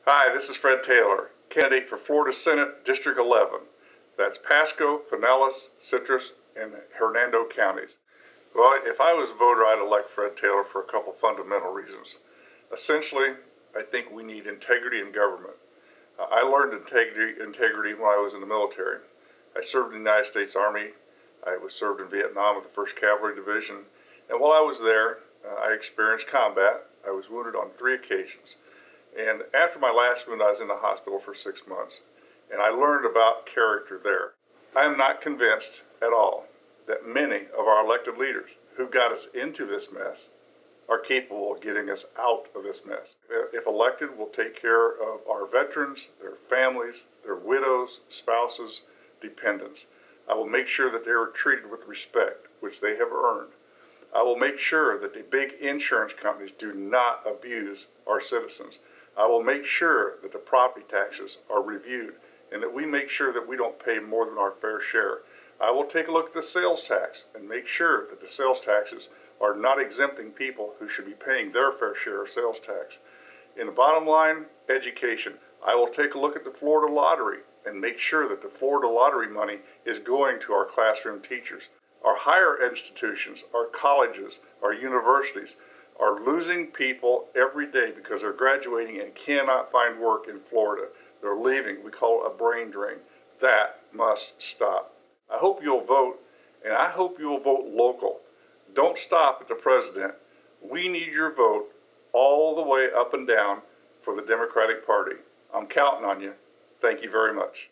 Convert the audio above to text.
Hi, this is Fred Taylor, candidate for Florida Senate District 11. That's Pasco, Pinellas, Citrus, and Hernando counties. Well, if I was a voter, I'd elect Fred Taylor for a couple fundamental reasons. Essentially, I think we need integrity in government. I learned integrity when I was in the military. I served in the United States Army. I served in Vietnam with the 1st Cavalry Division. And while I was there, I experienced combat. I was wounded on 3 occasions. And after my last wound, I was in the hospital for 6 months. And I learned about character there. I am not convinced at all that many of our elected leaders who got us into this mess are capable of getting us out of this mess. If elected, we'll take care of our veterans, their families, their widows, spouses, dependents. I will make sure that they are treated with respect, which they have earned. I will make sure that the big insurance companies do not abuse our citizens. I will make sure that the property taxes are reviewed and that we make sure that we don't pay more than our fair share. I will take a look at the sales tax and make sure that the sales taxes are not exempting people who should be paying their fair share of sales tax. In the bottom line, education. I will take a look at the Florida lottery and make sure that the Florida lottery money is going to our classroom teachers. Our higher institutions, our colleges, our universities are losing people every day because they're graduating and cannot find work in Florida. They're leaving. We call it a brain drain. That must stop. I hope you'll vote, and I hope you'll vote local. Don't stop at the president. We need your vote all the way up and down for the Democratic Party. I'm counting on you. Thank you very much.